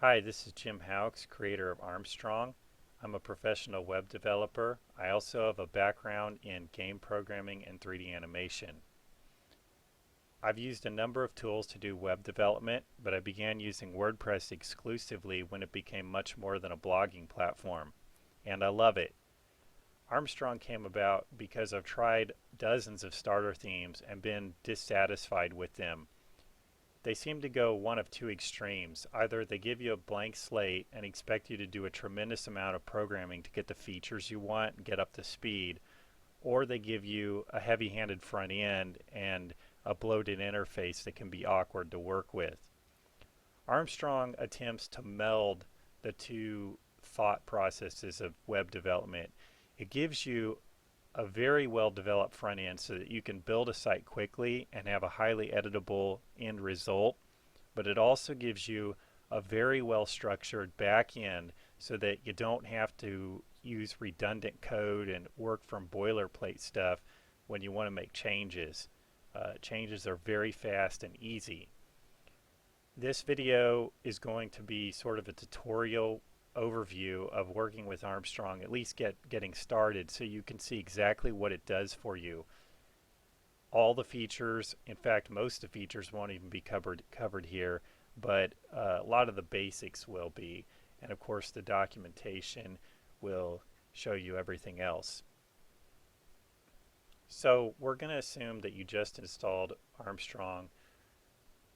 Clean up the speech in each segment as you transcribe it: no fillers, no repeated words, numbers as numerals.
Hi, this is Jim Houcks, creator of Armstrong. I'm a professional web developer. I also have a background in game programming and 3D animation. I've used a number of tools to do web development, but I began using WordPress exclusively when it became much more than a blogging platform. And I love it. Armstrong came about because I've tried dozens of starter themes and been dissatisfied with them. They seem to go one of two extremes. Either they give you a blank slate and expect you to do a tremendous amount of programming to get the features you want and get up to speed, or they give you a heavy-handed front end and a bloated interface that can be awkward to work with. Armstrong attempts to meld the two thought processes of web development. It gives you a very well developed front end so that you can build a site quickly and have a highly editable end result, but it also gives you a very well structured back end so that you don't have to use redundant code and work from boilerplate stuff when you want to make changes. Changes are very fast and easy. This video is going to be sort of a tutorial overview of working with Armstrong, at least getting started, so you can see exactly what it does for you. All the features, in fact most of the features won't even be covered here, but a lot of the basics will be, and of course the documentation will show you everything else. So we're going to assume that you just installed Armstrong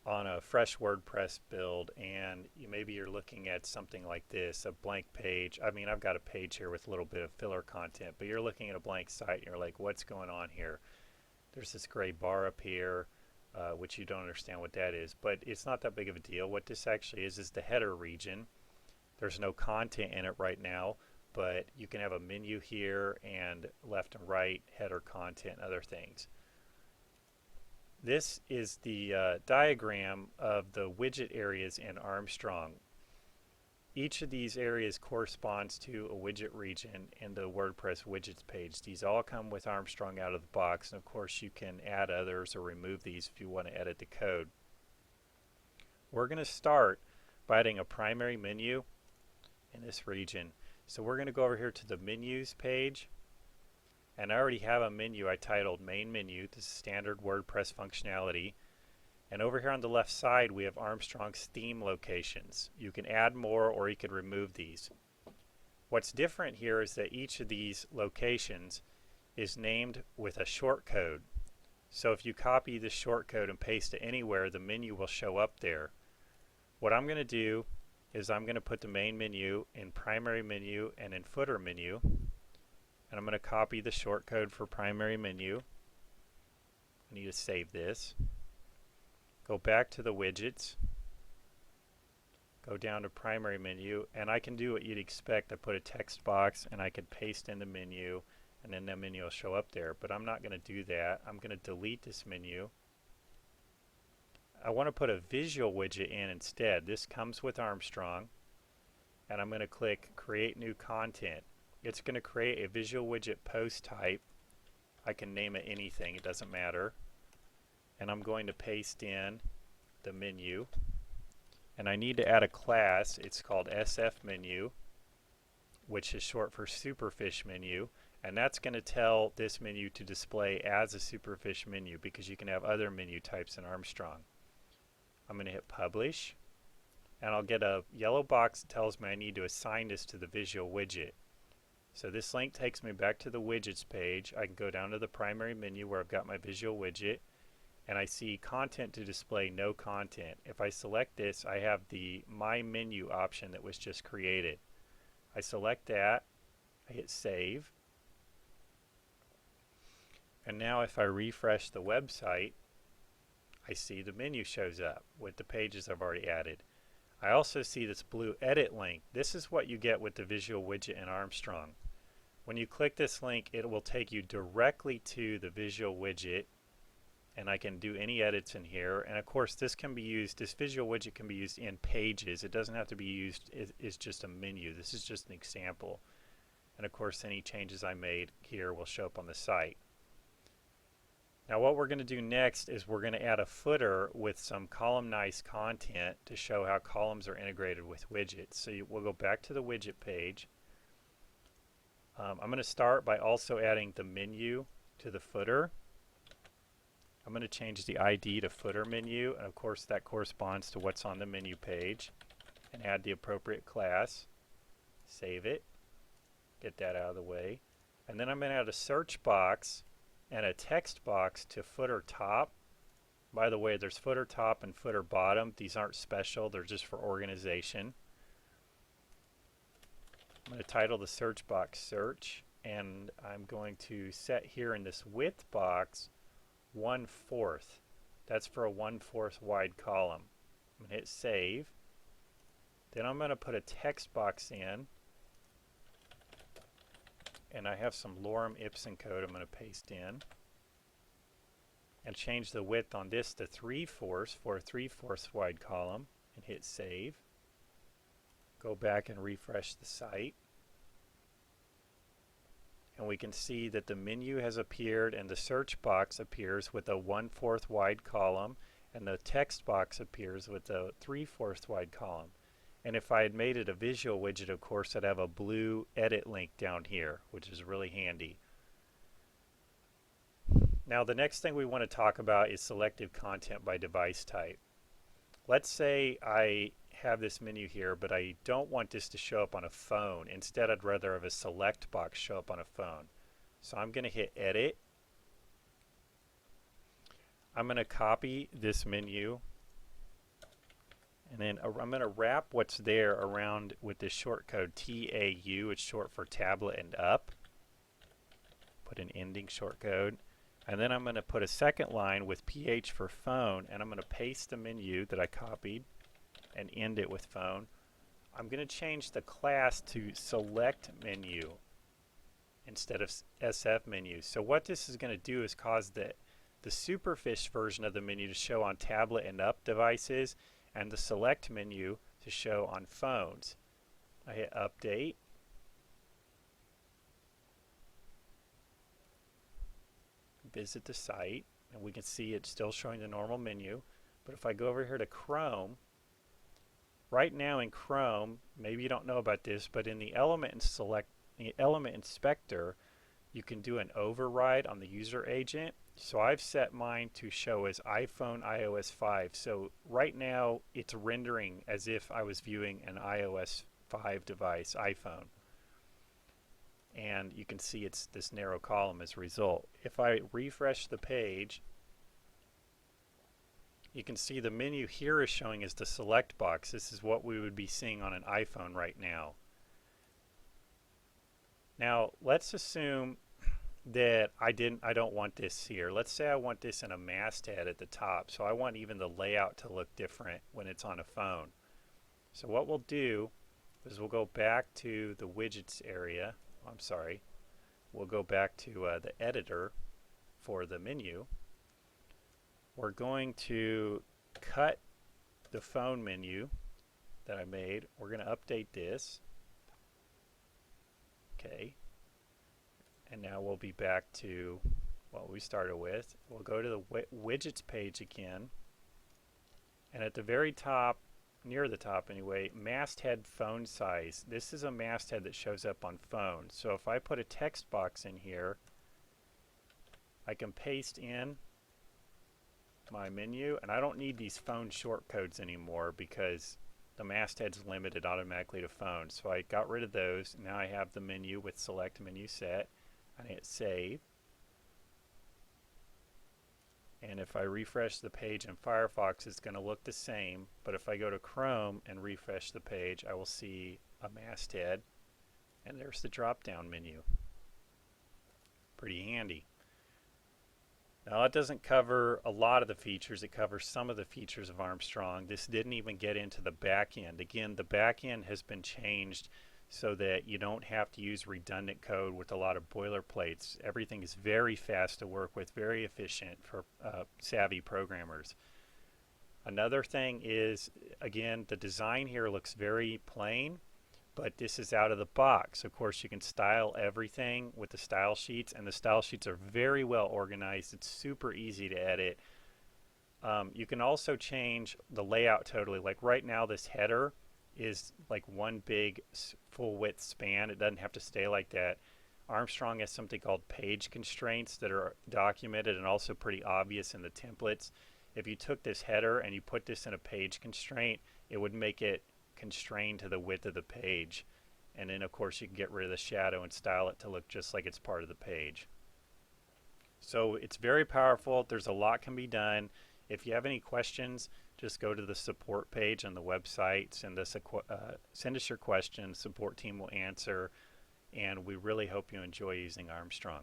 on a fresh WordPress build, and maybe you're looking at something like this, a blank page. I mean, I've got a page here with a little bit of filler content, but you're looking at a blank site and you're like, what's going on here? There's this gray bar up here, which you don't understand what that is, but it's not that big of a deal. What this actually is the header region. There's no content in it right now, but you can have a menu here and left and right, header content, other things. This is the diagram of the widget areas in Armstrong. Each of these areas corresponds to a widget region in the WordPress widgets page. These all come with Armstrong out of the box, and of course you can add others or remove these if you want to edit the code. We're going to start by adding a primary menu in this region. So we're going to go over here to the menus page. And I already have a menu I titled main menu. This is standard WordPress functionality. And over here on the left side we have Armstrong's theme locations. You can add more or you can remove these. What's different here is that each of these locations is named with a shortcode. So if you copy this shortcode and paste it anywhere, the menu will show up there. What I'm going to do is I'm going to put the main menu in primary menu and in footer menu. And I'm going to copy the shortcode for primary menu. I need to save this. Go back to the widgets. Go down to primary menu, and I can do what you'd expect. I put a text box and I could paste in the menu, and then the menu will show up there. But I'm not going to do that. I'm going to delete this menu. I want to put a visual widget in instead. This comes with Armstrong, and I'm going to click Create New Content. It's going to create a visual widget post type. I can name it anything, it doesn't matter. And I'm going to paste in the menu. And I need to add a class. It's called SF menu, which is short for Superfish menu. And that's going to tell this menu to display as a Superfish menu because you can have other menu types in Armstrong. I'm going to hit Publish. And I'll get a yellow box that tells me I need to assign this to the visual widget. So this link takes me back to the widgets page. I can go down to the primary menu where I've got my visual widget, and I see content to display no content. If I select this, I have the My Menu option that was just created. I select that, I hit save, and now if I refresh the website, I see the menu shows up with the pages I've already added. I also see this blue edit link. This is what you get with the visual widget in Armstrong. When you click this link, it will take you directly to the visual widget, and I can do any edits in here. And of course this visual widget can be used in pages. It doesn't have to be used as just a menu. This is just an example. And of course any changes I made here will show up on the site. Now what we're going to do next is we're going to add a footer with some columnized content to show how columns are integrated with widgets. So we'll go back to the widget page. I'm going to start by also adding the menu to the footer. I'm going to change the ID to footer menu, and of course that corresponds to what's on the menu page, and add the appropriate class. Save it, get that out of the way, and then I'm going to add a search box and a text box to footer top. By the way, there's footer top and footer bottom. These aren't special, they're just for organization. I'm going to title the search box search, and I'm going to set here in this width box 1/4. That's for a 1/4 wide column. I'm going to hit save. Then I'm going to put a text box in, and I have some lorem ipsum code I'm going to paste in, and change the width on this to 3/4 for a 3/4 wide column, and hit save. Go back and refresh the site, and we can see that the menu has appeared and the search box appears with a 1/4 wide column, and the text box appears with a 3/4 wide column. And if I had made it a visual widget, of course, I'd have a blue edit link down here, which is really handy. Now the next thing we want to talk about is selective content by device type. Let's say I have this menu here, but I don't want this to show up on a phone. Instead, I'd rather have a select box show up on a phone. So I'm going to hit edit. I'm going to copy this menu, and then I'm going to wrap what's there around with this short code TAU. It's short for tablet and up. Put an ending short code. And then I'm going to put a second line with PH for phone, and I'm going to paste the menu that I copied and end it with phone. I'm going to change the class to select menu instead of SF menu. So what this is going to do is cause the superfish version of the menu to show on tablet and up devices, and the select menu to show on phones. I hit update. Visit the site, and we can see it's still showing the normal menu. But if I go over here to Chrome, right now in Chrome, maybe you don't know about this, but in the element inspector, you can do an override on the user agent. So I've set mine to show as iPhone iOS 5. So right now it's rendering as if I was viewing an iOS 5 device, iPhone. And you can see it's this narrow column as a result. If I refresh the page, you can see the menu here is showing as the select box. This is what we would be seeing on an iPhone right now. Now let's assume that I don't want this here. Let's say I want this in a masthead at the top, so I want even the layout to look different when it's on a phone. So what we'll do is we'll go back to the widgets area. I'm sorry, we'll go back to the editor for the menu. We're going to cut the phone menu that I made. We're going to update this. Okay. And now we'll be back to what we started with. We'll go to the widgets page again. And at the very top, near the top anyway, masthead phone size. This is a masthead that shows up on phones. So if I put a text box in here, I can paste in my menu, and I don't need these phone shortcodes anymore because the masthead's limited automatically to phone. So I got rid of those. Now I have the menu with select menu set. I hit save. And if I refresh the page in Firefox, it's going to look the same. But if I go to Chrome and refresh the page, I will see a masthead. And there's the drop-down menu. Pretty handy. Now it doesn't cover a lot of the features. It covers some of the features of Armstrong. This didn't even get into the back end. Again, the back end has been changed so that you don't have to use redundant code with a lot of boilerplates. Everything is very fast to work with, very efficient for savvy programmers. Another thing is, again, the design here looks very plain, but this is out of the box. Of course, you can style everything with the style sheets, and the style sheets are very well organized. It's super easy to edit. You can also change the layout totally. Like right now, this header is like one big full width span. It doesn't have to stay like that. Armstrong has something called page constraints that are documented and also pretty obvious in the templates. If you took this header and you put this in a page constraint, it would make it constrained to the width of the page. And then of course you can get rid of the shadow and style it to look just like it's part of the page. So it's very powerful. There's a lot can be done. If you have any questions, just go to the support page on the website, send us your questions. Support team will answer, and we really hope you enjoy using Armstrong.